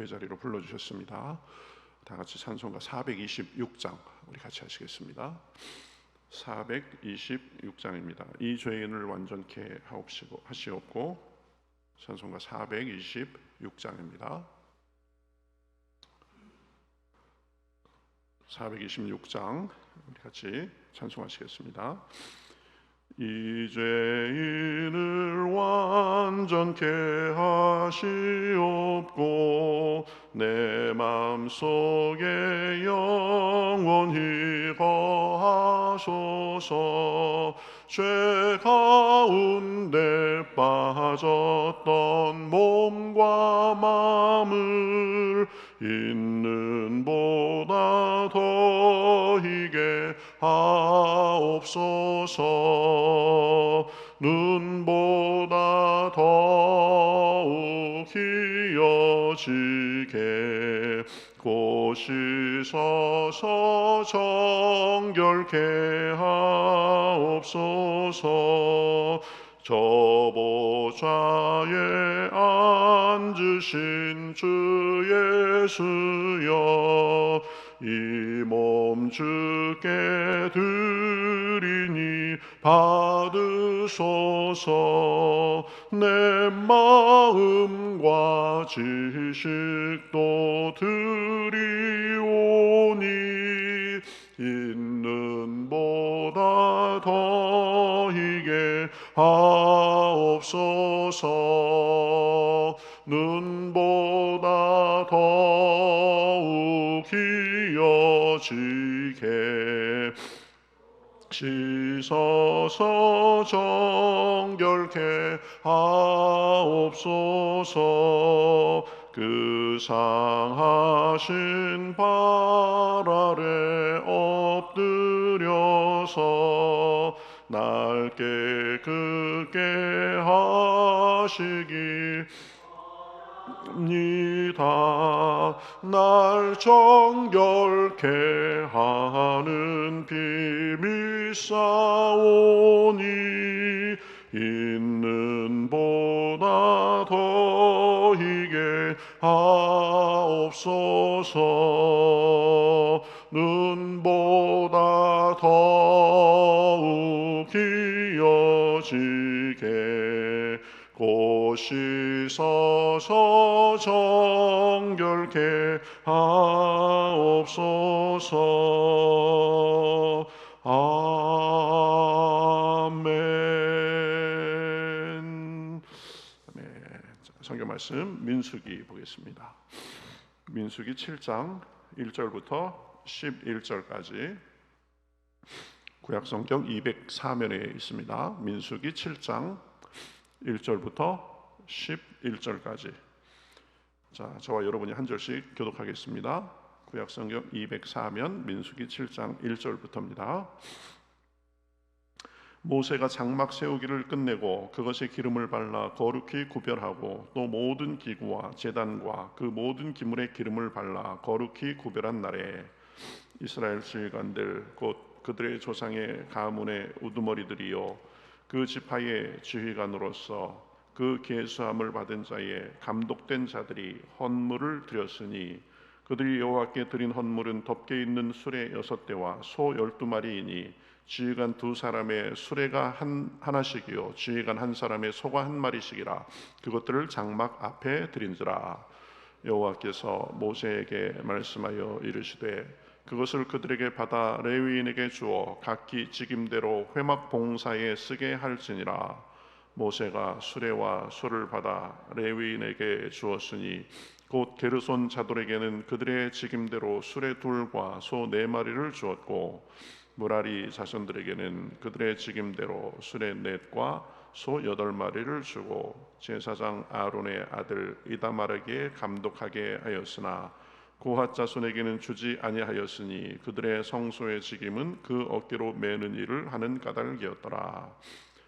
자리로 불러주셨습니다. 다 같이 찬송가 426장 우리 같이 하시겠습니다. 426장입니다. 이 죄인을 완전케 하시옵고, 찬송가 426장입니다. 426장 우리 같이 찬송하시겠습니다. 이 죄인을 완전케 하시옵고, 내 마음속에 영원히 거하소서. 죄 가운데 빠졌던 몸과 마음을 있는 보다 더히게 하옵소서. 눈보다 더욱 희어지게 고시서서 정결케 하옵소서. 저 보좌에 앉으신 주 예수여, 이 몸 주께 드리니 받으소서. 내 마음과 지식도 드리오니, 있는 보다 더히게 하옵소서. 눈보다 더욱 희어지게 씻어서 정결케 하옵소서. 그 상하신 발 아래 엎드려서 날 깨끗게 하시기입니다. 날 정결케 하는 비밀 싸우니, 있는 보다 더히게 하옵소서. 눈보다 더욱 희어지게 고시서서 정결케 하옵소서. 아멘. 성경 말씀 민수기 보겠습니다. 민수기 7장 1절부터 11절까지 구약성경 204면에 있습니다. 민수기 7장 1절부터 11절까지. 자, 저와 여러분이 한 절씩 교독하겠습니다. 구약성경 204면 민수기 7장 1절부터입니다. 모세가 장막 세우기를 끝내고 그것에 기름을 발라 거룩히 구별하고, 또 모든 기구와 제단과 그 모든 기물에 기름을 발라 거룩히 구별한 날에 이스라엘 지휘관들 곧 그들의 조상의 가문의 우두머리들이요, 그 지파의 지휘관으로서 그 계수함을 받은 자의 감독된 자들이 헌물을 드렸으니, 그들이 여호와께 드린 헌물은 덮개 있는 수레 6대와 소 12마리이니 지휘관 2사람의 수레가 하나씩이요 지휘관 1사람의 소가 1마리씩이라. 그것들을 장막 앞에 드린지라. 여호와께서 모세에게 말씀하여 이르시되, 그것을 그들에게 받아 레위인에게 주어 각기 직임대로 회막 봉사에 쓰게 할지니라. 모세가 수레와 소를 받아 레위인에게 주었으니, 곧 게르손 자들에게는 그들의 직임대로 수레 2과 소 4마리를 주었고, 무라리 자손들에게는 그들의 직임대로 수레 4과 소 8마리를 주고, 제사장 아론의 아들 이다마르에게 감독하게 하였으나 고핫 자손에게는 주지 아니하였으니, 그들의 성소의 직임은 그 어깨로 매는 일을 하는 까닭이었더라.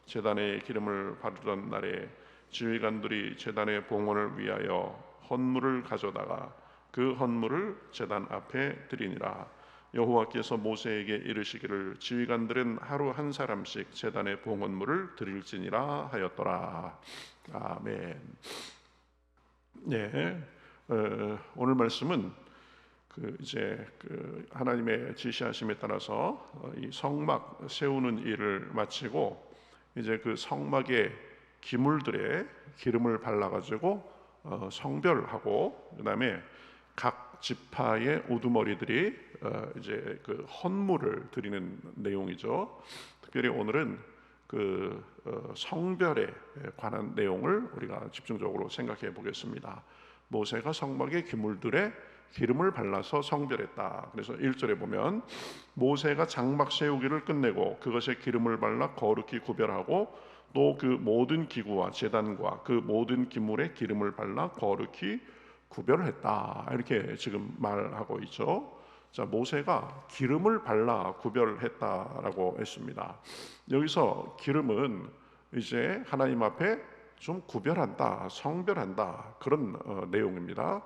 제단에 기름을 바르던 날에 지휘관들이 제단의 봉헌을 위하여 헌물을 가져다가 그 헌물을 제단 앞에 드리니라. 여호와께서 모세에게 이르시기를, 지휘관들은 하루 1사람씩 제단의 봉헌물을 드릴지니라 하였더라. 아멘. 네, 오늘 말씀은 하나님의 지시하심에 따라서 이 성막 세우는 일을 마치고 이제 그 성막의 기물들에 기름을 발라가지고 성별하고, 그다음에 각 지파의 우두머리들이 이제 그 헌물을 드리는 내용이죠. 특별히 오늘은 성별에 관한 내용을 우리가 집중적으로 생각해 보겠습니다. 모세가 성막의 기물들에 기름을 발라서 성별했다. 그래서 1절에 보면 모세가 장막 세우기를 끝내고 그것에 기름을 발라 거룩히 구별하고 또 그 모든 기구와 제단과 그 모든 기물에 기름을 발라 거룩히 구별했다. 이렇게 지금 말하고 있죠. 자, 모세가 기름을 발라 구별했다라고 했습니다. 여기서 기름은 이제 하나님 앞에 좀 구별한다, 성별한다, 그런 내용입니다.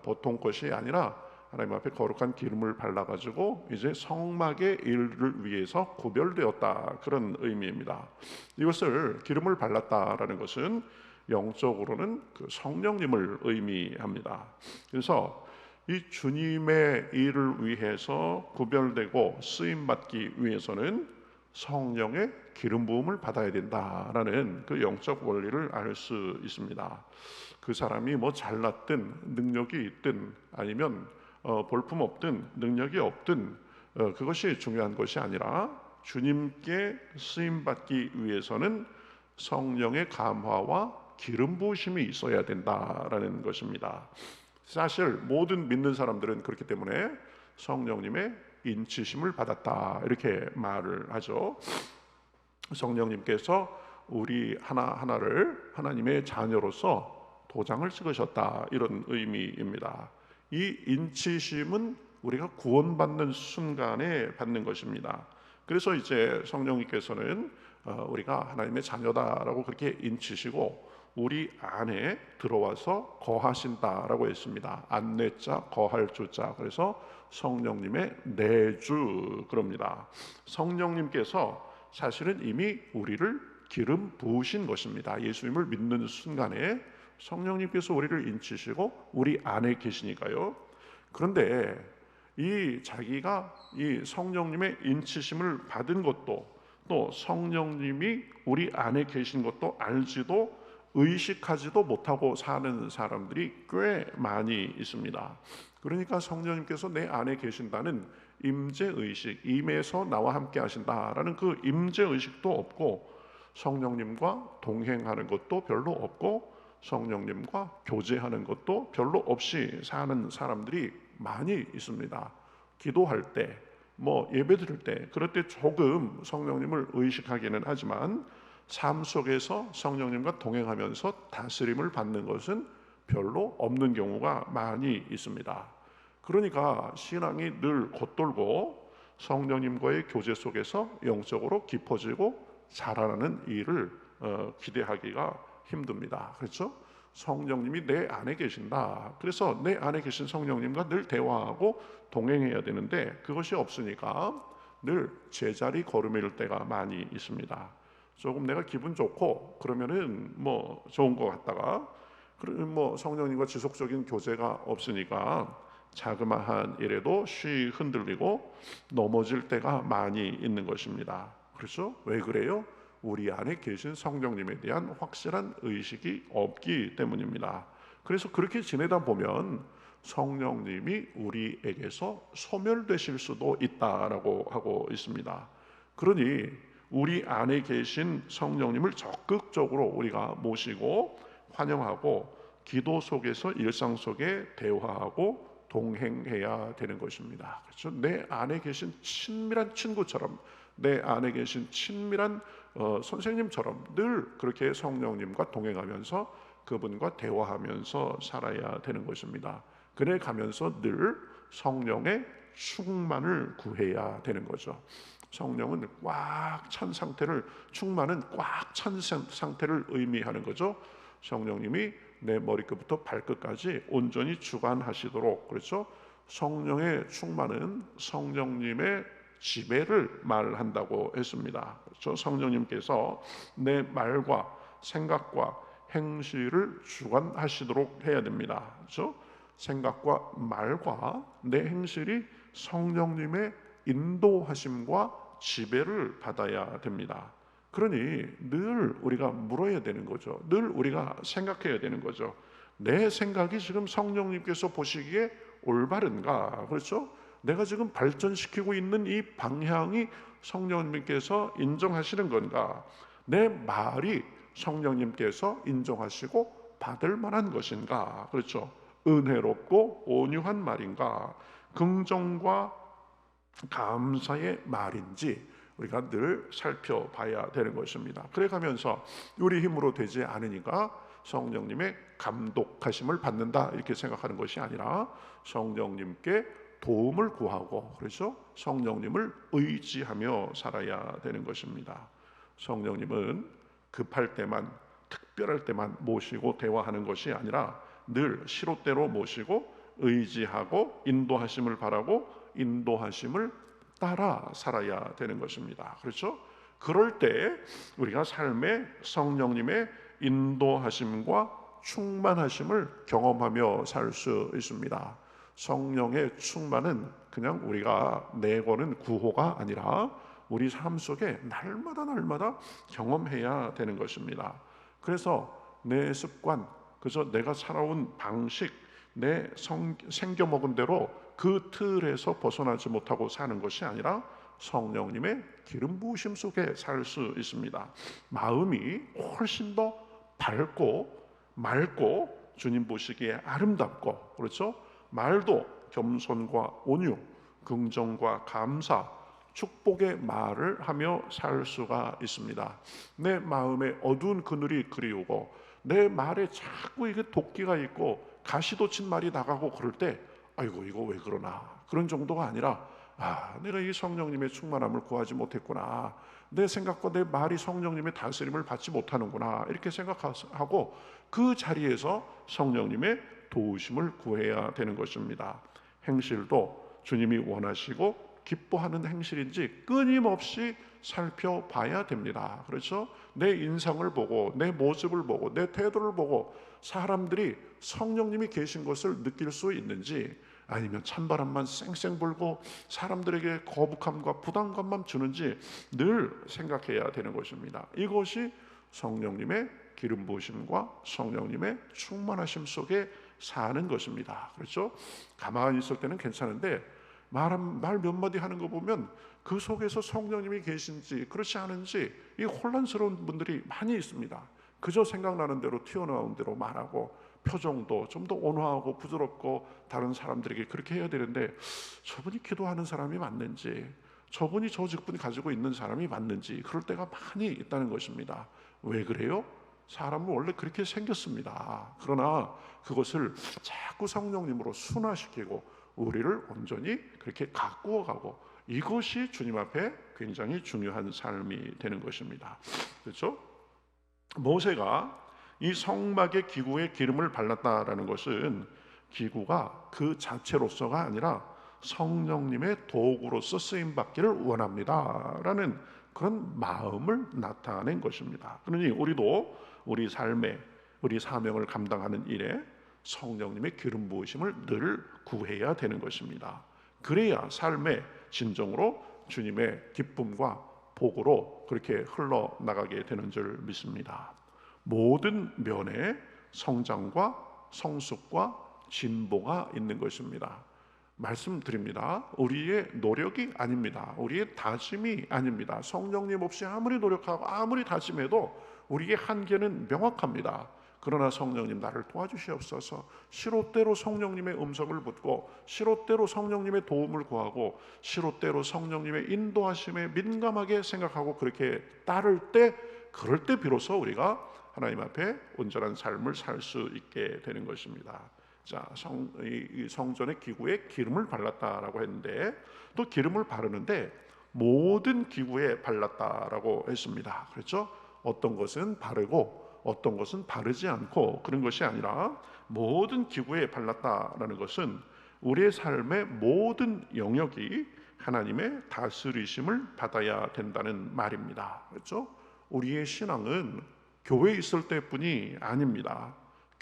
보통 것이 아니라 하나님 앞에 거룩한 기름을 발라가지고 이제 성막의 일을 위해서 구별되었다, 그런 의미입니다. 이것을 기름을 발랐다라는 것은 영적으로는 그 성령님을 의미합니다. 그래서 이 주님의 일을 위해서 구별되고 쓰임 받기 위해서는 성령의 기름 부음을 받아야 된다라는 그 영적 원리를 알 수 있습니다. 그 사람이 뭐 잘났든 능력이 있든 아니면 볼품 없든 능력이 없든 그것이 중요한 것이 아니라 주님께 쓰임 받기 위해서는 성령의 감화와 기름 부으심이 있어야 된다라는 것입니다. 사실 모든 믿는 사람들은 그렇기 때문에 성령님의 인치심을 받았다, 이렇게 말을 하죠. 성령님께서 우리 하나하나를 하나님의 자녀로서 도장을 찍으셨다, 이런 의미입니다. 이 인치심은 우리가 구원받는 순간에 받는 것입니다. 그래서 이제 성령님께서는 우리가 하나님의 자녀다라고 그렇게 인치시고 우리 안에 들어와서 거하신다라고 했습니다. 안내자 거할 주자. 그래서 성령님의 내주 그럽니다. 성령님께서 사실은 이미 우리를 기름 부으신 것입니다. 예수님을 믿는 순간에 성령님께서 우리를 인치시고 우리 안에 계시니까요. 그런데 이 자기가 이 성령님의 인치심을 받은 것도, 또 성령님이 우리 안에 계신 것도 알지도 의식하지도 못하고 사는 사람들이 꽤 많이 있습니다. 그러니까 성령님께서 내 안에 계신다는 임재의식, 임에서 나와 함께 하신다라는 그 임재의식도 없고, 성령님과 동행하는 것도 별로 없고, 성령님과 교제하는 것도 별로 없이 사는 사람들이 많이 있습니다. 기도할 때, 예배 드릴 때, 그럴 때 조금 성령님을 의식하기는 하지만 삶 속에서 성령님과 동행하면서 다스림을 받는 것은 별로 없는 경우가 많이 있습니다. 그러니까 신앙이 늘 겉돌고 성령님과의 교제 속에서 영적으로 깊어지고 자라나는 일을 기대하기가 힘듭니다. 그렇죠? 성령님이 내 안에 계신다. 그래서 내 안에 계신 성령님과 늘 대화하고 동행해야 되는데 그것이 없으니까 늘 제자리 걸음일 때가 많이 있습니다. 조금 내가 기분 좋고 그러면은 좋은 것 같다가, 성령님과 지속적인 교제가 없으니까 자그마한 일에도 쉬 흔들리고 넘어질 때가 많이 있는 것입니다. 그렇죠? 왜 그래요? 우리 안에 계신 성령님에 대한 확실한 의식이 없기 때문입니다. 그래서 그렇게 지내다 보면 성령님이 우리에게서 소멸되실 수도 있다라고 하고 있습니다. 그러니 우리 안에 계신 성령님을 적극적으로 우리가 모시고 환영하고 기도 속에서 일상 속에 대화하고 동행해야 되는 것입니다. 그렇죠? 내 안에 계신 친밀한 친구처럼, 내 안에 계신 친밀한 선생님처럼 늘 그렇게 성령님과 동행하면서 그분과 대화하면서 살아야 되는 것입니다. 그래 가면서 늘 성령의 충만을 구해야 되는 거죠. 성령은 꽉 찬 상태를, 충만은 꽉 찬 상태를 의미하는 거죠. 성령님이 내 머리끝부터 발끝까지 온전히 주관하시도록, 그렇죠? 성령의 충만은 성령님의 지배를 말한다고 했습니다. 그렇죠? 성령님께서 내 말과 생각과 행실을 주관하시도록 해야 됩니다. 그렇죠? 생각과 말과 내 행실이 성령님의 인도하심과 지배를 받아야 됩니다. 그러니 늘 우리가 물어야 되는 거죠. 늘 우리가 생각해야 되는 거죠. 내 생각이 지금 성령님께서 보시기에 올바른가? 그렇죠? 내가 지금 발전시키고 있는 이 방향이 성령님께서 인정하시는 건가? 내 말이 성령님께서 인정하시고 받을 만한 것인가? 그렇죠? 은혜롭고 온유한 말인가? 긍정과 감사의 말인지 우리가 늘 살펴봐야 되는 것입니다. 그래 가면서 우리 힘으로 되지 않으니까 성령님의 감독하심을 받는다 이렇게 생각하는 것이 아니라 성령님께 도움을 구하고, 그래서 성령님을 의지하며 살아야 되는 것입니다. 성령님은 급할 때만, 특별할 때만 모시고 대화하는 것이 아니라 늘 시롯대로 모시고 의지하고 인도하심을 바라고 인도하심을 따라 살아야 되는 것입니다. 그렇죠? 그럴 때 우리가 삶에 성령님의 인도하심과 충만하심을 경험하며 살 수 있습니다. 성령의 충만은 그냥 우리가 내거는 구호가 아니라 우리 삶 속에 날마다 경험해야 되는 것입니다. 그래서 내 습관, 그래서 내가 살아온 방식, 내 생겨 먹은 대로 그 틀에서 벗어나지 못하고 사는 것이 아니라 성령님의 기름 부으심 속에 살 수 있습니다. 마음이 훨씬 더 밝고 맑고 주님 보시기에 아름답고, 그렇죠? 말도 겸손과 온유, 긍정과 감사, 축복의 말을 하며 살 수가 있습니다. 내 마음에 어두운 그늘이 그리우고 내 말에 자꾸 이게 도끼가 있고 가시도 친 말이 나가고 그럴 때 아이고 이거 왜 그러나, 그런 정도가 아니라 내가 이 성령님의 충만함을 구하지 못했구나, 내 생각과 내 말이 성령님의 다스림을 받지 못하는구나, 이렇게 생각하고 그 자리에서 성령님의 도우심을 구해야 되는 것입니다. 행실도 주님이 원하시고 기뻐하는 행실인지 끊임없이 살펴봐야 됩니다. 그렇죠? 내 인상을 보고 내 모습을 보고 내 태도를 보고 사람들이 성령님이 계신 것을 느낄 수 있는지, 아니면 찬바람만 쌩쌩 불고 사람들에게 거북함과 부담감만 주는지 늘 생각해야 되는 것입니다. 이것이 성령님의 기름 부으심과 성령님의 충만하심 속에 사는 것입니다. 그렇죠? 가만히 있을 때는 괜찮은데 말 몇 마디 하는 거 보면 그 속에서 성령님이 계신지 그렇지 않은지 이 혼란스러운 분들이 많이 있습니다. 그저 생각나는 대로 튀어나온 대로 말하고 표정도 좀 더 온화하고 부드럽고 다른 사람들에게 그렇게 해야 되는데 저분이 기도하는 사람이 맞는지, 저분이 저 직분이 가지고 있는 사람이 맞는지 그럴 때가 많이 있다는 것입니다. 왜 그래요? 사람은 원래 그렇게 생겼습니다. 그러나 그것을 자꾸 성령님으로 순화시키고 우리를 온전히 그렇게 가꾸어가고, 이것이 주님 앞에 굉장히 중요한 삶이 되는 것입니다. 그렇죠? 모세가 이 성막의 기구에 기름을 발랐다라는 것은 기구가 그 자체로서가 아니라 성령님의 도구로서 쓰임 받기를 원합니다라는 그런 마음을 나타낸 것입니다. 그러니 우리도 우리 삶에 우리 사명을 감당하는 일에 성령님의 기름 부으심을 늘 구해야 되는 것입니다. 그래야 삶에 진정으로 주님의 기쁨과 복으로 그렇게 흘러나가게 되는 줄 믿습니다. 모든 면에 성장과 성숙과 진보가 있는 것입니다. 말씀드립니다. 우리의 노력이 아닙니다. 우리의 다짐이 아닙니다. 성령님 없이 아무리 노력하고 아무리 다짐해도 우리의 한계는 명확합니다. 그러나 성령님 나를 도와주시옵소서, 시롯대로 성령님의 음성을 붙고 시롯대로 성령님의 도움을 구하고 시롯대로 성령님의 인도하심에 민감하게 생각하고 그렇게 따를 때, 그럴 때 비로소 우리가 하나님 앞에 온전한 삶을 살 수 있게 되는 것입니다. 자, 성전의 기구에 기름을 발랐다라고 했는데 또 기름을 바르는데 모든 기구에 발랐다라고 했습니다. 그렇죠? 어떤 것은 바르고 어떤 것은 바르지 않고 그런 것이 아니라 모든 기구에 발랐다라는 것은 우리의 삶의 모든 영역이 하나님의 다스리심을 받아야 된다는 말입니다. 그렇죠? 우리의 신앙은 교회에 있을 때뿐이 아닙니다.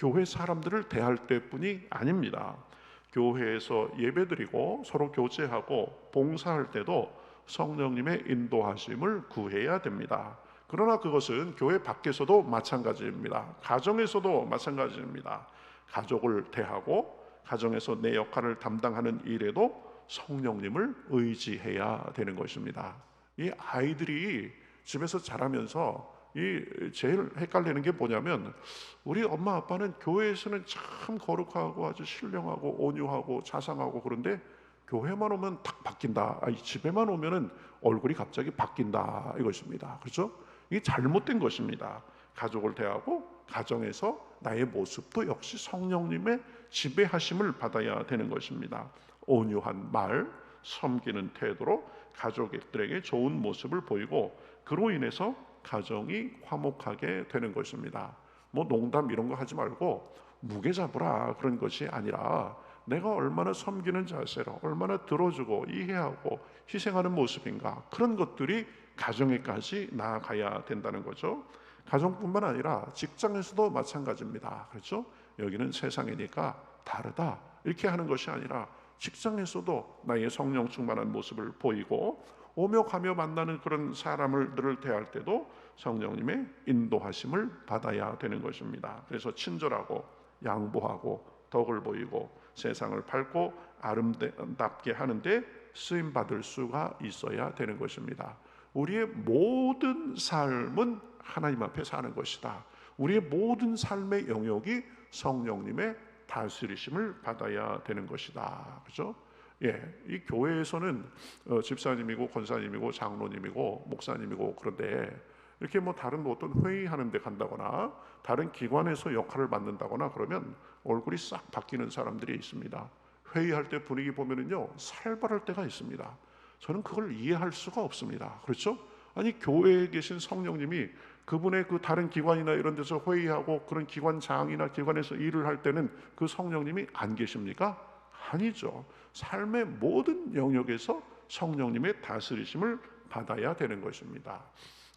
교회 사람들을 대할 때뿐이 아닙니다. 교회에서 예배드리고 서로 교제하고 봉사할 때도 성령님의 인도하심을 구해야 됩니다. 그러나 그것은 교회 밖에서도 마찬가지입니다. 가정에서도 마찬가지입니다. 가족을 대하고 가정에서 내 역할을 담당하는 일에도 성령님을 의지해야 되는 것입니다. 이 아이들이 집에서 자라면서 제일 헷갈리는 게 뭐냐면, 우리 엄마 아빠는 교회에서는 참 거룩하고 아주 신령하고 온유하고 자상하고, 그런데 교회만 오면 탁 바뀐다. 집에만 오면은 얼굴이 갑자기 바뀐다, 이것입니다. 그렇죠? 이게 잘못된 것입니다. 가족을 대하고 가정에서 나의 모습도 역시 성령님의 지배하심을 받아야 되는 것입니다. 온유한 말, 섬기는 태도로 가족들에게 좋은 모습을 보이고, 그로 인해서 가정이 화목하게 되는 것입니다. 뭐 농담 이런 거 하지 말고 무게 잡으라, 그런 것이 아니라 내가 얼마나 섬기는 자세로, 얼마나 들어주고 이해하고 희생하는 모습인가, 그런 것들이 가정에까지 나아가야 된다는 거죠. 가정뿐만 아니라 직장에서도 마찬가지입니다. 그렇죠? 여기는 세상이니까 다르다, 이렇게 하는 것이 아니라 직장에서도 나의 성령 충만한 모습을 보이고, 오며 가며 만나는 그런 사람들을 대할 때도 성령님의 인도하심을 받아야 되는 것입니다. 그래서 친절하고 양보하고 덕을 보이고 세상을 밝고 아름답게 하는데 쓰임 받을 수가 있어야 되는 것입니다. 우리의 모든 삶은 하나님 앞에 사는 것이다. 우리의 모든 삶의 영역이 성령님의 다스리심을 받아야 되는 것이다. 그렇죠? 이 교회에서는 집사님이고 권사님이고 장로님이고 목사님이고, 그런데 이렇게 뭐 다른 어떤 회의하는 데 간다거나 다른 기관에서 역할을 맡는다거나 그러면 얼굴이 싹 바뀌는 사람들이 있습니다. 회의할 때 분위기 보면은요, 살벌할 때가 있습니다. 저는 그걸 이해할 수가 없습니다. 그렇죠? 아니, 교회에 계신 성령님이 그분의 그 다른 기관이나 이런 데서 회의하고 그런 기관장이나 기관에서 일을 할 때는 그 성령님이 안 계십니까? 아니죠. 삶의 모든 영역에서 성령님의 다스리심을 받아야 되는 것입니다.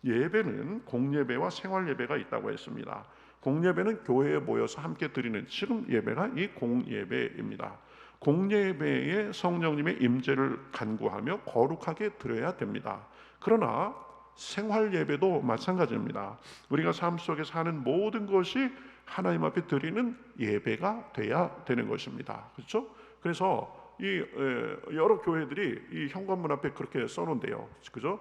예배는 공예배와 생활예배가 있다고 했습니다. 공예배는 교회에 모여서 함께 드리는, 지금 예배가 이 공예배입니다. 공예배에 성령님의 임재를 간구하며 거룩하게 드려야 됩니다. 그러나 생활예배도 마찬가지입니다. 우리가 삶 속에서 하는 모든 것이 하나님 앞에 드리는 예배가 돼야 되는 것입니다. 그렇죠? 그래서 여러 교회들이 이 현관문 앞에 그렇게 써놓은데요. 그죠?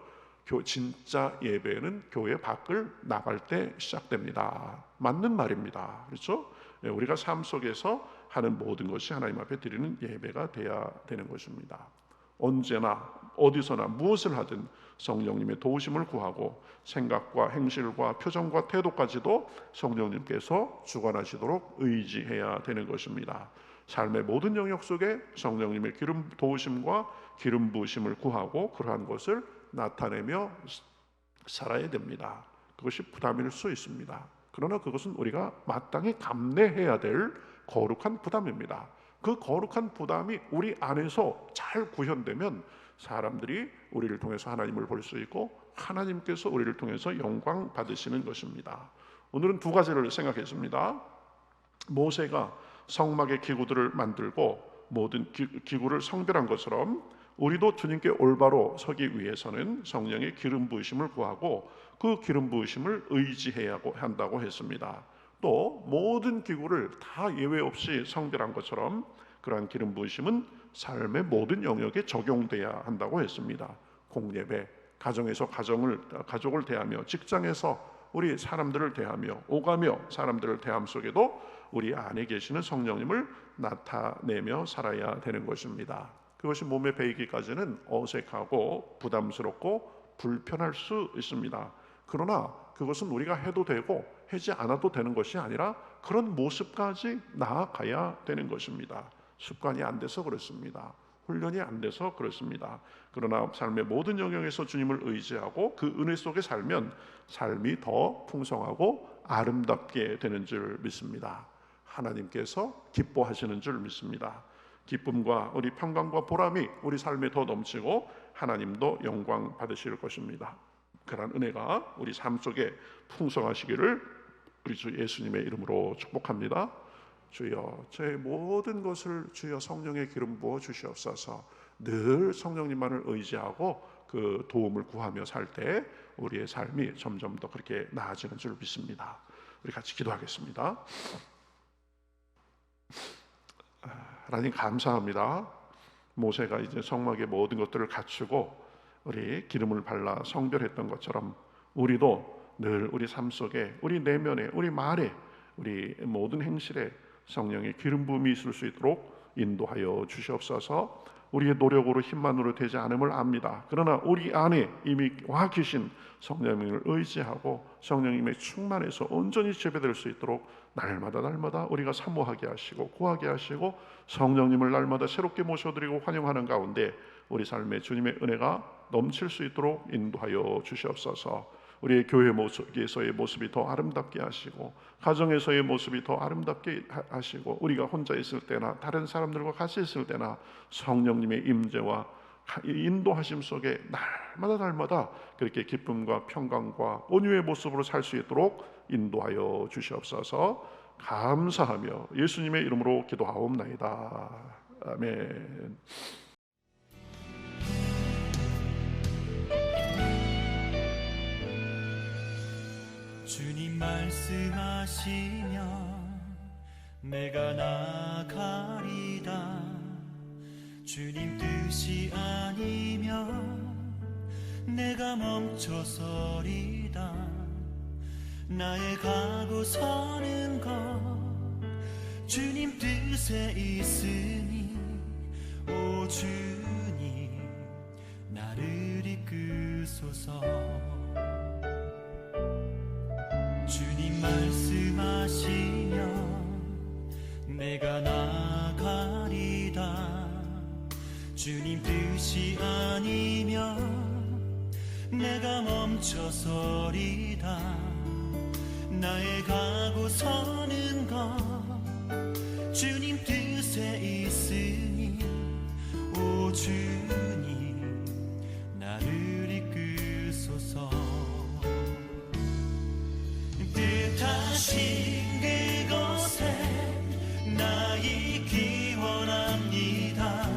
진짜 예배는 교회 밖을 나갈 때 시작됩니다. 맞는 말입니다. 그렇죠? 우리가 삶 속에서 하는 모든 것이 하나님 앞에 드리는 예배가 돼야 되는 것입니다. 언제나 어디서나 무엇을 하든 성령님의 도우심을 구하고 생각과 행실과 표정과 태도까지도 성령님께서 주관하시도록 의지해야 되는 것입니다. 삶의 모든 영역 속에 성령님의 기름 도우심과 기름 부으심을 구하고 그러한 것을 나타내며 살아야 됩니다. 그것이 부담일 수 있습니다. 그러나 그것은 우리가 마땅히 감내해야 될 거룩한 부담입니다. 그 거룩한 부담이 우리 안에서 잘 구현되면 사람들이 우리를 통해서 하나님을 볼 수 있고 하나님께서 우리를 통해서 영광 받으시는 것입니다. 오늘은 두 가지를 생각했습니다. 모세가 성막의 기구들을 만들고 모든 기구를 성별한 것처럼 우리도 주님께 올바로 서기 위해서는 성령의 기름 부으심을 구하고 그 기름 부으심을 의지해야 한다고 했습니다. 또 모든 기구를 다 예외 없이 성별한 것처럼 그러한 기름 부으심은 삶의 모든 영역에 적용돼야 한다고 했습니다. 공예배, 가정에서 가족을 대하며, 직장에서 우리 사람들을 대하며, 오가며 사람들을 대함 속에도 우리 안에 계시는 성령님을 나타내며 살아야 되는 것입니다. 그것이 몸에 배이기까지는 어색하고 부담스럽고 불편할 수 있습니다. 그러나 그것은 우리가 해도 되고 하지 않아도 되는 것이 아니라 그런 모습까지 나아가야 되는 것입니다. 습관이 안 돼서 그렇습니다. 훈련이 안 돼서 그렇습니다. 그러나 삶의 모든 영역에서 주님을 의지하고 그 은혜 속에 살면 삶이 더 풍성하고 아름답게 되는 줄 믿습니다. 하나님께서 기뻐하시는 줄 믿습니다. 기쁨과 우리 평강과 보람이 우리 삶에 더 넘치고 하나님도 영광 받으실 것입니다. 그런 은혜가 우리 삶 속에 풍성하시기를 우리 주 예수님의 이름으로 축복합니다. 주여, 저의 모든 것을 주여 성령의 기름 부어 주시옵소서. 늘 성령님만을 의지하고 그 도움을 구하며 살 때 우리의 삶이 점점 더 그렇게 나아지는 줄 믿습니다. 우리 같이 기도하겠습니다. 하나님 감사합니다. 모세가 이제 성막의 모든 것들을 갖추고 우리 기름을 발라 성별했던 것처럼 우리도 늘 우리 삶 속에, 우리 내면에, 우리 말에, 우리 모든 행실에 성령의 기름 부음이 있을 수 있도록 인도하여 주시옵소서. 우리의 노력으로 힘만으로 되지 않음을 압니다. 그러나 우리 안에 이미 와 계신 성령님을 의지하고 성령님의 충만해서 온전히 재배될 수 있도록 날마다 우리가 사모하게 하시고 구하게 하시고 성령님을 날마다 새롭게 모셔드리고 환영하는 가운데 우리 삶에 주님의 은혜가 넘칠 수 있도록 인도하여 주시옵소서. 우리의 교회 모습에서의 모습이 더 아름답게 하시고 가정에서의 모습이 더 아름답게 하시고 우리가 혼자 있을 때나 다른 사람들과 같이 있을 때나 성령님의 임재와 인도하심 속에 날마다 그렇게 기쁨과 평강과 온유의 모습으로 살 수 있도록 인도하여 주시옵소서. 감사하며 예수님의 이름으로 기도하옵나이다. 아멘. 주님 말씀하시면 내가 나가리다. 주님 뜻이 아니면 내가 멈춰서리다. 나의 가고 서는 것 주님 뜻에 있으니 오 주님 나를 이끄소서. 주님 말씀하시면 내가 나가리다. 주님 뜻이 아니면 내가 멈춰서리다. 나의 가고 서는 것 주님 뜻에 있으니 오 주님 나를 이끄소서. 뜻하신 그곳에 나 있기 원합니다.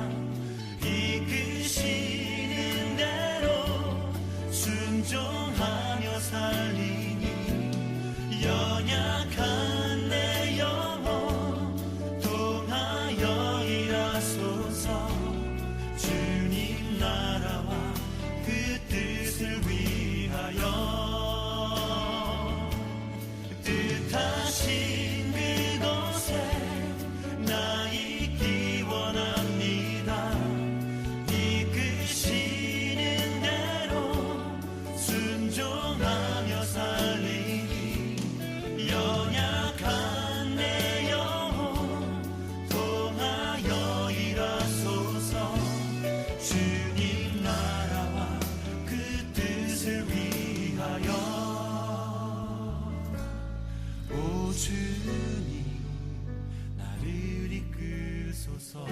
이끄시는 대로 순종하며 살리니 연약한 내 영혼 통하여 일하소서. 주님 나라와 그 뜻을 위하여 뜻하신 그곳에 나 있기 원합니다. 이끄시는 대로 순종하며 살리니 연약한 내 영혼 통하여 일하소서. 주님 나라와 그 뜻을 위하여 오 주님 나를 이끄소서.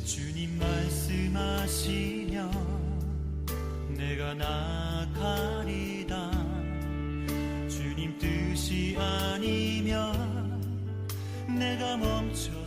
주님 말씀하시면 내가 나가리다. 주님 뜻이 아니면 내가 멈춰